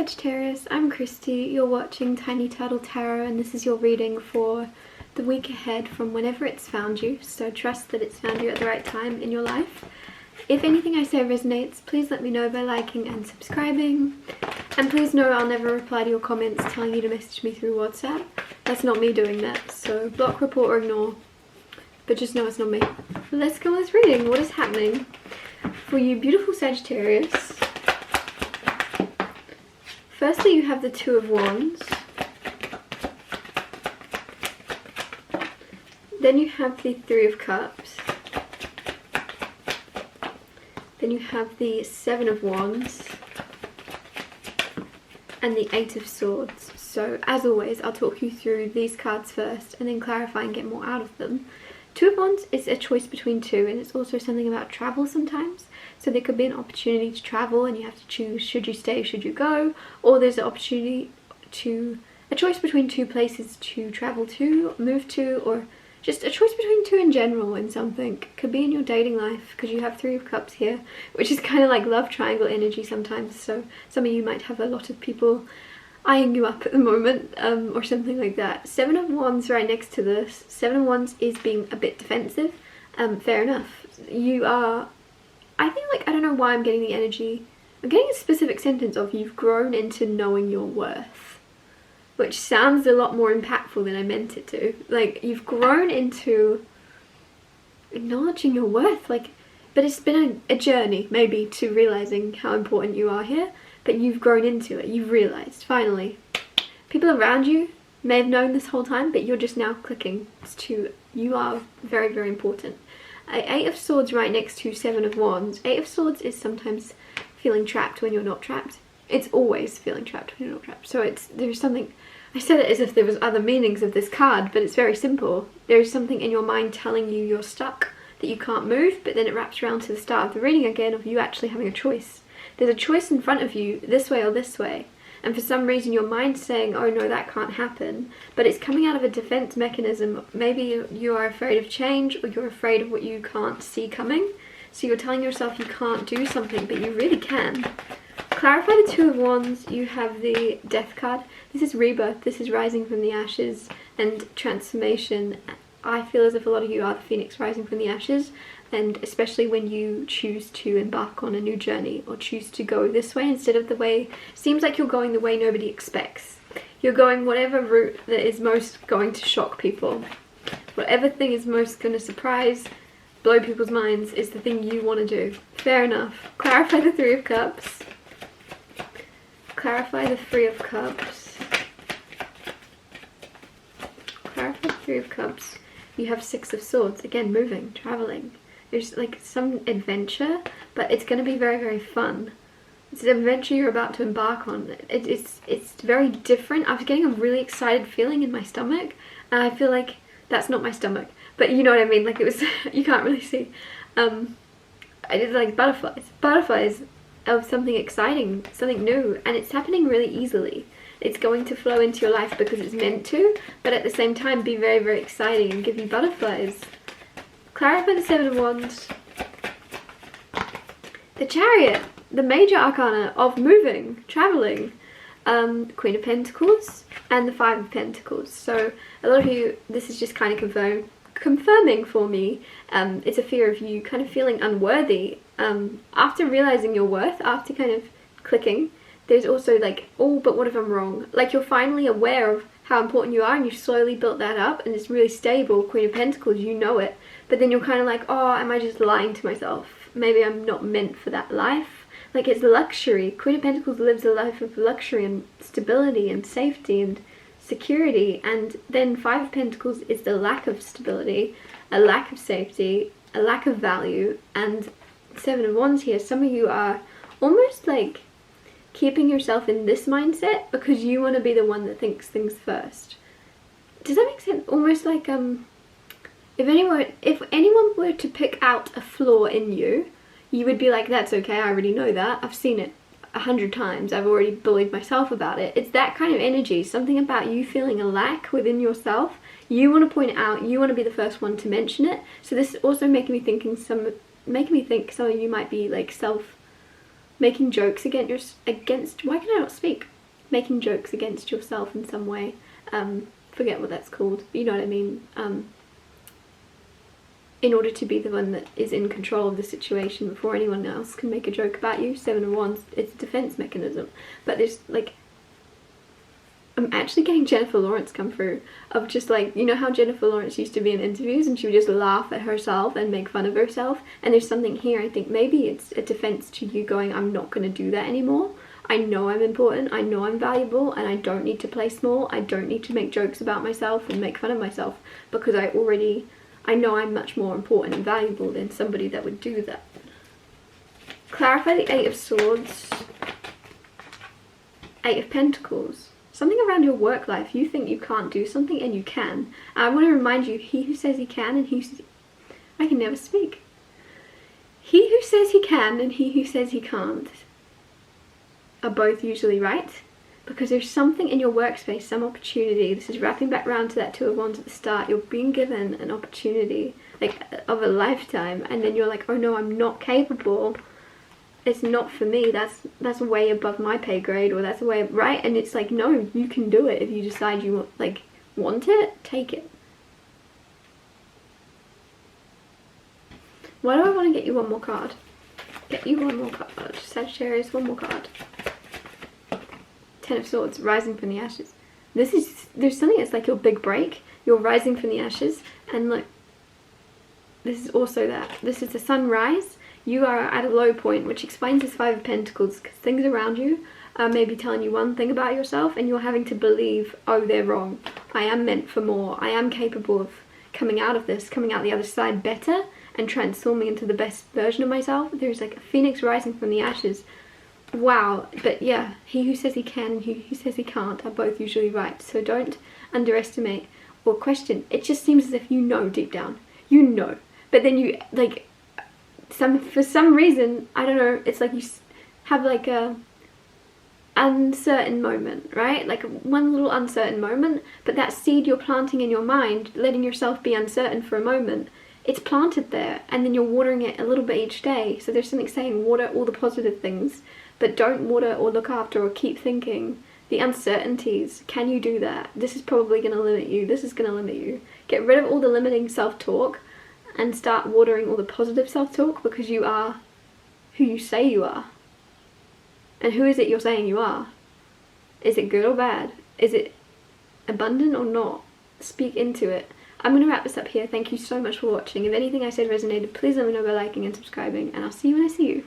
Sagittarius, I'm Christy, you're watching Tiny Turtle Tarot, and this is your reading for the week ahead from whenever it's found you, so trust that it's found you at the right time in your life. If anything I say resonates, please let me know by liking and subscribing, and please know I'll never reply to your comments telling you to message me through WhatsApp. That's not me doing that, so block, report or ignore, but just know it's not me. Let's go on this reading. What is happening for you beautiful Sagittarius? Firstly, you have the Two of Wands. Then you have the Three of Cups. Then you have the Seven of Wands. And the Eight of Swords. So, as always, I'll talk you through these cards first and then clarify and get more out of them. Two of Wands is a choice between two, and it's also something about travel sometimes. So there could be an opportunity to travel and you have to choose, should you stay, should you go, or there's an opportunity to, a choice between two places to travel to, move to, or just a choice between two in general in something. Could be in your dating life, because you have Three of Cups here, which is kind of like love triangle energy sometimes. So some of you might have a lot of people eyeing you up at the moment, or something like that. Seven of Wands right next to this. Seven of Wands is being a bit defensive. Fair enough. You are, I think, like, I don't know why I'm getting the energy. I'm getting a specific sentence of you've grown into knowing your worth, which sounds a lot more impactful than I meant it to. Like, you've grown into acknowledging your worth, like, but it's been a journey maybe to realizing how important you are here, but you've grown into it. You've realized, finally. People around you may have known this whole time, but you're just now clicking to, you are very, very important. Eight of Swords right next to Seven of Wands. Eight of Swords is sometimes feeling trapped when you're not trapped. It's always feeling trapped when you're not trapped. So there's something, I said it as if there was other meanings of this card, but it's very simple. There's something in your mind telling you you're stuck, that you can't move, but then it wraps around to the start of the reading again of you actually having a choice. There's a choice in front of you, this way or this way. And for some reason your mind's saying, oh no, that can't happen. But it's coming out of a defense mechanism. Maybe you are afraid of change, or you're afraid of what you can't see coming. So you're telling yourself you can't do something, but you really can. Clarify the Two of Wands. You have the Death card. This is rebirth. This is rising from the ashes and transformation. I feel as if a lot of you are the phoenix rising from the ashes. And especially when you choose to embark on a new journey, or choose to go this way instead of the way, seems like you're going the way nobody expects. You're going whatever route that is most going to shock people. Whatever thing is most going to surprise, blow people's minds is the thing you want to do. Fair enough. Clarify the Three of Cups. Clarify the Three of Cups. Clarify the Three of Cups. You have Six of Swords. Again, moving, traveling. There's like some adventure, but it's going to be very, very fun. It's an adventure you're about to embark on. It's very different. I was getting a really excited feeling in my stomach, and I feel like that's not my stomach, but you know what I mean. Like, it was, you can't really see. I did like butterflies of something exciting, something new, and it's happening really easily. It's going to flow into your life because it's meant to, but at the same time be very, very exciting and give you butterflies. Clarify the Seven of Wands. The Chariot, the major arcana of moving, traveling. Queen of Pentacles and the Five of Pentacles. So a lot of you, this is just kind of confirming for me. It's a fear of you kind of feeling unworthy. After realizing your worth, after kind of clicking, there's also like, oh, but what if I'm wrong? Like, you're finally aware of how important you are, and you slowly built that up, and it's really stable. Queen of Pentacles, you know it. But then you're kind of like, oh, am I just lying to myself? Maybe I'm not meant for that life. Like, it's luxury. Queen of Pentacles lives a life of luxury and stability and safety and security. And then Five of Pentacles is the lack of stability, a lack of safety, a lack of value. And Seven of Wands here, some of you are almost like keeping yourself in this mindset because you want to be the one that thinks things first. Does that make sense? Almost like, if anyone were to pick out a flaw in you, you would be like, that's okay, I already know that. I've seen it 100 times. I've already bullied myself about it. It's that kind of energy. Something about you feeling a lack within yourself. You want to point it out. You want to be the first one to mention it. So this is also making me think some of you might be like making jokes against, why can I not speak? making jokes against yourself in some way. Forget what that's called, you know what I mean. In order to be the one that is in control of the situation before anyone else can make a joke about you. 7 of Wands, it's a defense mechanism. But there's like, I'm actually getting Jennifer Lawrence come through, of just like, you know how Jennifer Lawrence used to be in interviews and she would just laugh at herself and make fun of herself, and there's something here. I think maybe it's a defense to you going, I'm not going to do that anymore. I know I'm important, I know I'm valuable, and I don't need to play small. I don't need to make jokes about myself and make fun of myself, because I know I'm much more important and valuable than somebody that would do that. Clarify the 8 of Swords, 8 of Pentacles. Something around your work life. You think you can't do something and you can. And I want to remind you, he who says he can and I can never speak. He who says he can and he who says he can't are both usually right. Because there's something in your workspace, some opportunity. This is wrapping back around to that 2 of Wands at the start. You're being given an opportunity, like, of a lifetime, and then you're like, oh no, I'm not capable. It's not for me. That's way above my pay grade, or that's way right. And it's like, no, you can do it if you decide you want it. Take it. Why do I want to get you one more card? Get you one more card, Sagittarius. One more card. 10 of Swords, rising from the ashes. There's something that's like your big break. You're rising from the ashes, and look, this is also that. This is the sunrise. You are at a low point, which explains this 5 of Pentacles, because things around you are maybe telling you one thing about yourself, and you're having to believe, oh, they're wrong. I am meant for more. I am capable of coming out of this, coming out the other side better, and transforming into the best version of myself. There's like a phoenix rising from the ashes. Wow. But yeah, he who says he can and he who says he can't are both usually right. So don't underestimate or question. It just seems as if you know deep down. You know. But then you, like, for some reason, I don't know, it's like you have like a uncertain moment, right? Like one little uncertain moment, but that seed you're planting in your mind, letting yourself be uncertain for a moment, it's planted there, and then you're watering it a little bit each day. So there's something saying water all the positive things, but don't water or look after or keep thinking the uncertainties. Can you do that? This is probably going to limit you. This is going to limit you. Get rid of all the limiting self-talk and start watering all the positive self-talk, because you are who you say you are. And who is it you're saying you are? Is it good or bad? Is it abundant or not? Speak into it. I'm going to wrap this up here. Thank you so much for watching. If anything I said resonated, please let me know by liking and subscribing, and I'll see you when I see you.